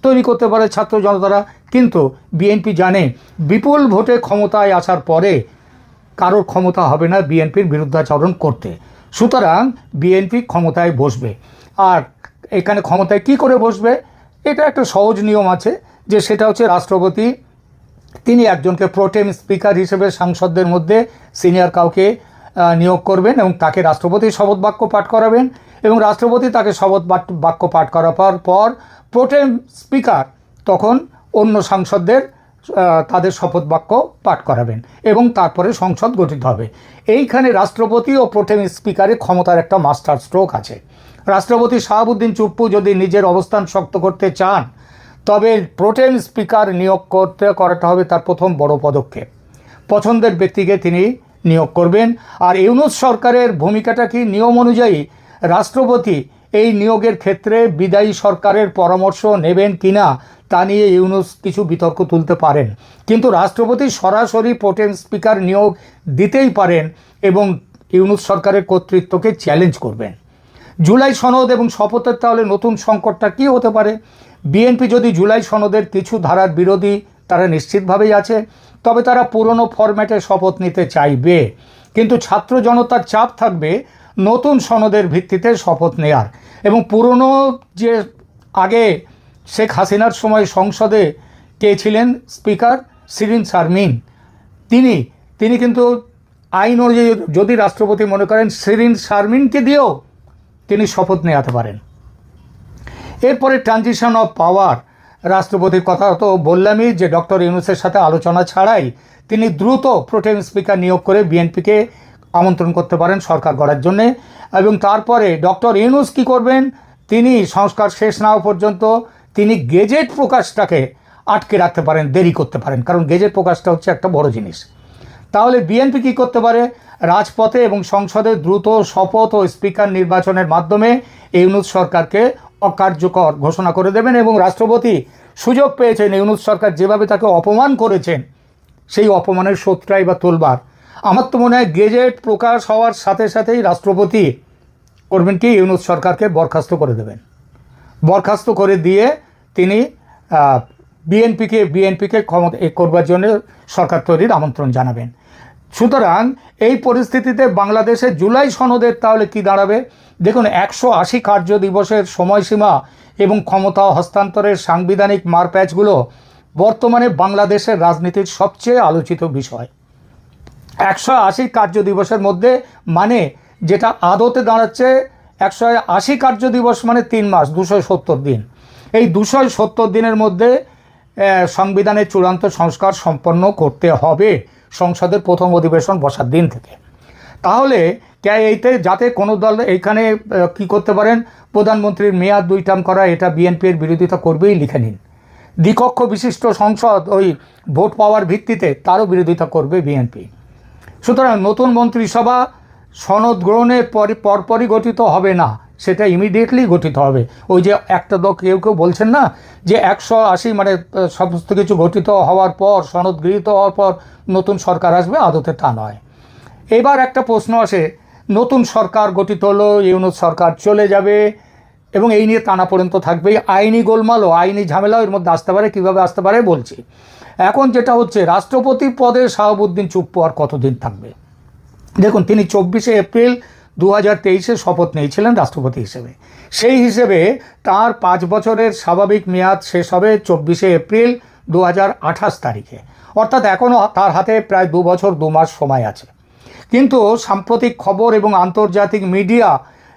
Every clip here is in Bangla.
তৈরি করতে পারে ছাত্র জনতারা। কিন্তু বিএনপি জানে বিপুল ভোটে ক্ষমতায় আসার পরে কারোর ক্ষমতা হবে না বিএনপির বিরুদ্ধাচরণ করতে। সুতরাং বিএনপি ক্ষমতায় বসবে। আর এখানে ক্ষমতায় কি করে বসবে, এটা একটা সহজ নিয়ম আছে, যে সেটা হচ্ছে রাষ্ট্রপতি তিনি একজনকে প্রোটেম স্পিকার হিসেবে সাংসদদের মধ্যে সিনিয়র কাউকে নিয়োগ করবেন এবং তাকে রাষ্ট্রপতি শপথ বাক্য পাঠ করাবেন, এবং রাষ্ট্রপতি তাকে শপথ বাক্য পাঠ করার পর প্রোটেম স্পিকার তখন অন্য সাংসদদের তাদের শপথ বাক্য পাঠ করাবেন এবং তারপরে সংসদ গঠিত হবে। এইখানে রাষ্ট্রপতি ও প্রোটেম স্পিকারের ক্ষমতার একটা মাস্টার স্ট্রোক আছে। রাষ্ট্রপতি শাহাবুদ্দিন চুপ্পু যদি নিজের অবস্থান শক্ত করতে চান, তবে প্রোটেম স্পিকার নিয়োগ করাটা হবে তার প্রথম বড় পদক্ষেপ। পছন্দের ব্যক্তিকে তিনি নিয়োগ করবেন। আর ইউনূস সরকারের ভূমিকাটা কি, নিয়ম অনুযায়ী রাষ্ট্রপতি এই নিয়োগের ক্ষেত্রে বিদায়ী সরকারের পরামর্শ নেবেন কিনা তা নিয়ে ইউনূস কিছু বিতর্ক তুলতে পারেন, কিন্তু রাষ্ট্রপতি সরাসরি প্রোটেম স্পিকার নিয়োগ দিতেই পারেন এবং ইউনূস সরকারের কর্তৃত্বকে চ্যালেঞ্জ করবেন। জুলাই সনদ এবং শপথের তাহলে নতুন সংকটটা কী হতে পারে? বিএনপি যদি জুলাই সনদের কিছু ধারার বিরোধী, তারা নিশ্চিতভাবেই আছে, তবে তারা পুরনো ফরম্যাটে শপথ নিতে চাইবে, কিন্তু ছাত্র জনতার চাপ থাকবে নতুন সনদের ভিত্তিতে শপথ নেয়ার। এবং পুরনো যে আগে শেখ হাসিনার সময় সংসদে কে ছিলেন স্পিকার, শিরিন শারমিন, তিনি কিন্তু আইন অনুযায়ী যদি রাষ্ট্রপতি মনে করেন শিরিন শারমিনকে দিয়েও তিনি শপথ নেওয়াতে পারেন। এরপরে ট্রানজিশন অফ পাওয়ার, রাষ্ট্রপতির কথা তো বললামই যে ডক্টর ইউনূসের সাথে আলোচনা ছাড়াই তিনি দ্রুত প্রোটেম স্পিকার নিয়োগ করে বিএনপিকে আমন্ত্রণ করতে পারেন সরকার গড়ার জন্যে। এবং তারপরে ডক্টর ইউনূস কী করবেন, তিনি সংস্কার শেষ না হওয়া পর্যন্ত তিনি গেজেট প্রকাশটাকে আটকে রাখতে পারেন, দেরি করতে পারেন, কারণ গেজেট প্রকাশটা হচ্ছে একটা বড় জিনিস। তাহলে বিএনপি কী করতে পারে, রাজপথে এবং সংসদে দ্রুত শপথ ও স্পিকার নির্বাচনের মাধ্যমে ইউনূস সরকারকে অকার্যকর ঘোষণা করে দেবেন। এবং রাষ্ট্রপতি সুযোগ পেয়েছেন, ইউনূস সরকার যেভাবে তাকে অপমান করেছেন সেই অপমানের শোধটাই বা তোলবার। আমার তো মনে হয় গেজেট প্রকাশ হওয়ার সাথে সাথেই রাষ্ট্রপতি করবেন কি, ইউনূস সরকারকে বরখাস্ত করে দেবেন। বরখাস্ত করে দিয়ে তিনি বিএনপিকে ক্ষমতা করবার জন্য সরকার তৈরির আমন্ত্রণ জানাবেন। সুতরাং এই পরিস্থিতিতে বাংলাদেশে জুলাই সনদের তাহলে কি দাঁড়াবে? দেখুন, 180 কার্য দিবসের সময়সীমা এবং ক্ষমতা হস্তান্তরের সাংবিধানিক মারপ্যাচগুলো বর্তমানে বাংলাদেশের রাজনীতির সবচেয়ে আলোচিত বিষয়। 180 কার্য দিবসের মধ্যে মানে যেটা আদতে দাঁড়াচ্ছে 180 কার্য দিবস মানে 3 মাস, 270 দিন। এই 270 দিনের মধ্যে সংবিধানের চূড়ান্ত সংস্কার সম্পন্ন করতে হবে সংসদের প্রথম অধিবেশন বসার দিন থেকে। তাহলে এইতে যাতে কোনো দল এইখানে কি করতে পারেন, প্রধানমন্ত্রীর মেয়াদ 2 টার্ম করা, এটা বিএনপির বিরোধিতা করবেই, লিখে নিন। দ্বিকক্ষ বিশিষ্ট সংসদ ওই ভোট পাওয়ার ভিত্তিতে, তারও বিরোধিতা করবে বিএনপি। সুতরাং নতুন মন্ত্রিসভা সনদ গ্রহণের পরপরই গঠিত হবে না, সেটা ইমিডিয়েটলি গঠিত হবে। ওই যে একটা কেউ বলছেন না যে 180 মানে সমস্ত কিছু গঠিত হওয়ার পর, সনদ গৃহীত হওয়ার পর নতুন সরকার আসবে, আদতে তা নয়। এবার একটা প্রশ্ন আসে, নতুন সরকার গঠিত হলো, ইউনূস সরকার চলে যাবে এবং এই নিয়ে টানাপোড়েন তো থাকবেই, আইনি গোলমালও, আইনি ঝামেলাও এর মধ্যে আসতে পারে। কীভাবে আসতে পারে বলছি। এখন যেটা হচ্ছে, রাষ্ট্রপতি পদে শাহাবুদ্দিন চুপ্পু আর কতদিন থাকবে? দেখুন, তিনি 24শে এপ্রিল 2023-এ শপথ নিয়েছিলেন রাষ্ট্রপতি হিসেবে। সেই হিসেবে তার 5 বছরের স্বাভাবিক মেয়াদ শেষ হবে 24শে এপ্রিল 2028 তারিখে, অর্থাৎ এখনও তার হাতে প্রায় 2 বছর 2 মাস সময় আছে। কিন্তু সাম্প্রতিক খবর এবং আন্তর্জাতিক মিডিয়া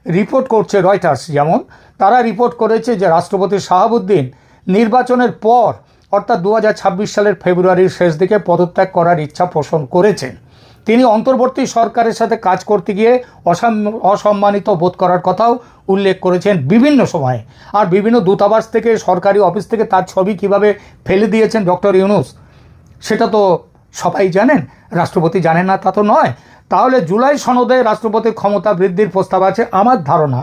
রিপোর্ট করছে, রয়টার্স যেমন, তারা রিপোর্ট করেছে যে রাষ্ট্রপতি শাহাবুদ্দিন নির্বাচনের পর অর্থাৎ 2026 সালের ফেব্রুয়ারির শেষ দিকে পদত্যাগ করার ইচ্ছা পোষণ করেছেন। তিনি অন্তর্বর্তী সরকারের সাথে কাজ করতে গিয়ে অসম্মানিত বোধ করার কথাও উল্লেখ করেছেন বিভিন্ন সময়ে। আর বিভিন্ন দূতাবাস থেকে, সরকারি অফিস থেকে তার ছবি কিভাবে ফেলে দিয়েছেন ডক্টর ইউনূস, সেটা তো সবাই জানেন, রাষ্ট্রপতি জানেন না তা তো নয়। তাহলে জুলাই সনদে রাষ্ট্রপতির ক্ষমতা বৃদ্ধির প্রস্তাব আছে। আমার ধারণা,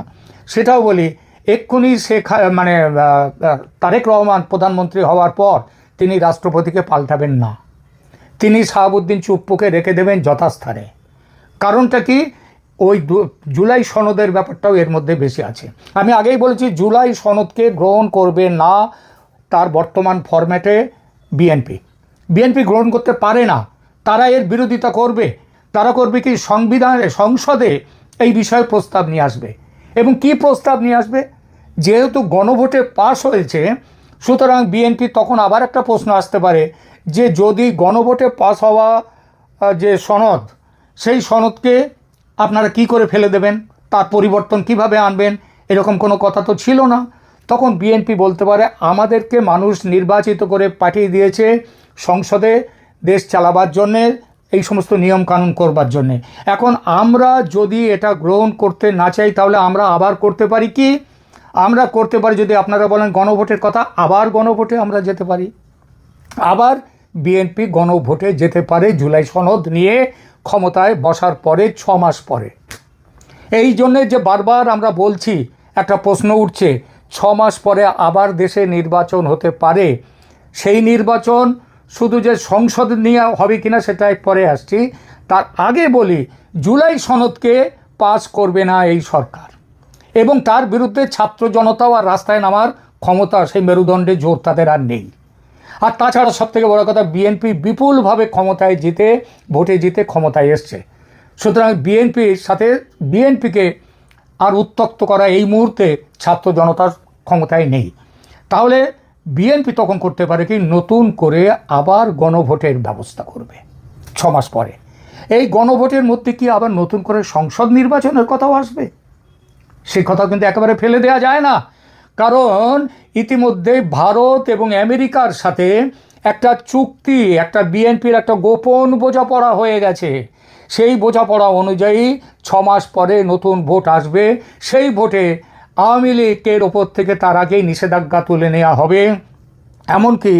সেটাও বলি, এক্ষুনি তারেক রহমান প্রধানমন্ত্রী হওয়ার পর তিনি রাষ্ট্রপতিকে পাল্টাবেন না, তিনি শাহাবুদ্দিন চুপ্পুকে রেখে দেবেন যথাস্থানে। কারণটা কি, ওই জুলাই সনদের ব্যাপারটাও এর মধ্যে বেশি আছে। আমি আগেই বলেছি, জুলাই সনদকে গ্রহণ করবে না তার বর্তমান ফরম্যাটে বিএনপি গ্রহণ করতে পারে না। তারা এর বিরোধিতা করবে। তারা করবে কি, সংসদে এই বিষয়ে প্রস্তাব নিয়ে আসবে। এবং কি প্রস্তাব নিয়ে আসবে? যেহেতু গণভোটে পাস হয়েছে, সুতরাং বিএনপি তখন আবার একটা প্রশ্ন আসতে পারে যে যদি গণভোটে পাস হওয়া যে সনদ, সেই সনদকে আপনারা কি করে ফেলে দেবেন, তার পরিবর্তন কিভাবে আনবেন, এরকম কোনো কথা তো ছিল না। তখন বিএনপি বলতে পারে আমাদেরকে মানুষ নির্বাচিত করে পাঠিয়ে দিয়েছে সংসদে দেশ চালাবার জন্যে, এই সমস্ত নিয়মকানুন করবার জন্যে। এখন আমরা যদি এটা গ্রহণ করতে না চাই, তাহলে আমরা আবার করতে পারি কি, আমরা করতে পারি, যদি আপনারা বলেন গণভোটের কথা, আবার গণভোটে আমরা যেতে পারি। আবার বিএনপি গণভোটে যেতে পারে জুলাই সনদ নিয়ে ক্ষমতায় বসার পরে 6 মাস পরে। এই জন্যে যে বারবার আমরা বলছি, একটা প্রশ্ন উঠছে 6 মাস পরে আবার দেশে নির্বাচন হতে পারে। সেই নির্বাচন শুধু যে সংসদ নিয়ে হবে কিনা সেটা পরে আসছি। তার আগে বলি, জুলাই সনদকে পাস করবে না এই সরকার, এবং তার বিরুদ্ধে ছাত্র জনতাও আর রাস্তায় নামার ক্ষমতা, সেই মেরুদণ্ডে জোর তাদের আর নেই। আর তাছাড়া সবথেকে বড় কথা, বিএনপি বিপুলভাবে ক্ষমতায় ভোটে জিতে ক্ষমতায় এসছে। সুতরাং বিএনপিকে আর উত্তক্ত করা এই মুহূর্তে ছাত্র জনতার ক্ষমতায় নেই। তাহলে বিএনপি তখন করতে পারে কি, নতুন করে আবার গণভোটের ব্যবস্থা করবে 6 মাস পরে। এই গণভোটের মধ্যে কি আবার নতুন করে সংসদ নির্বাচনের কথাও আসবে? সেই কথা কিন্তু একেবারে ফেলে দেওয়া যায় না। কারণ ইতিমধ্যে ভারত এবং আমেরিকার সাথে একটা চুক্তি, একটা বিএনপির একটা গোপন বোঝাপড়া হয়ে গেছে। সেই বোঝাপড়া অনুযায়ী 6 মাস পরে নতুন ভোট আসবে। সেই ভোটে আওয়ামী লীগের ওপর থেকে তার আগেই নিষেধাজ্ঞা তুলে নেওয়া হবে। এমনকি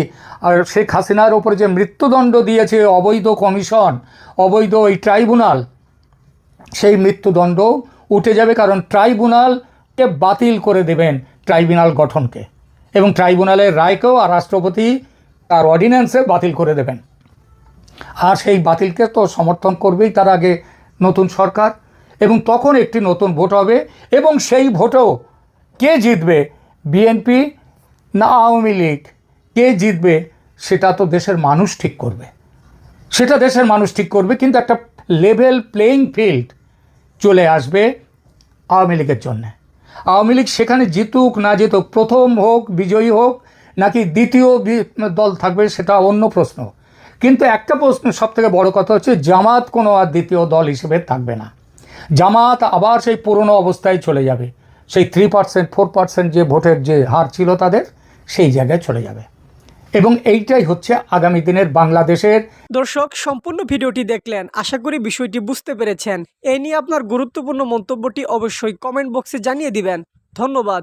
আর শেখ হাসিনার ওপর যে মৃত্যুদণ্ড দিয়েছে অবৈধ কমিশন, অবৈধ এই ট্রাইব্যুনাল, সেই মৃত্যুদণ্ড উঠে যাবে। কারণ ট্রাইব্যুনালকে বাতিল করে দেবেন, ট্রাইব্যুনাল গঠনকে, এবং ট্রাইব্যুনালের রায়কেও আর রাষ্ট্রপতি তার অর্ডিন্যান্সে বাতিল করে দেবেন। আর সেই বাতিলকে তো সমর্থন করবেই তার আগে নতুন সরকার, এবং তখন একটি নতুন ভোট হবে। এবং সেই ভোটেও কে জিতবে, বিএনপি না আওয়ামী লীগ, কে জিতবে সেটা তো দেশের মানুষ ঠিক করবে। কিন্তু একটা লেভেল প্লেইং ফিল্ড চলে আসবে আওয়ামী লীগের জন্যে। আওয়ামী লীগ সেখানে জিতুক না জিতুক, প্রথম হোক, বিজয়ী হোক, নাকি দ্বিতীয় দল থাকবে, সেটা অন্য প্রশ্ন। কিন্তু একটা প্রশ্ন, সবথেকে বড় কথা হচ্ছে, জামাত কোনো আর দ্বিতীয় দল হিসেবে থাকবে না। জামাত আবার সেই পুরনো অবস্থায় চলে যাবে। সেই 3%, 4% যে ভোটের যে হার ছিল তাদের, সেই জায়গায় চলে যাবে। এবং এইটাই হচ্ছে আগামী দিনের বাংলাদেশের। দর্শক, সম্পূর্ণ ভিডিওটি দেখলেন, আশা করি বিষয়টি বুঝতে পেরেছেন। এই নিয়ে আপনার গুরুত্বপূর্ণ মন্তব্যটি অবশ্যই কমেন্ট বক্সে জানিয়ে দিবেন। ধন্যবাদ।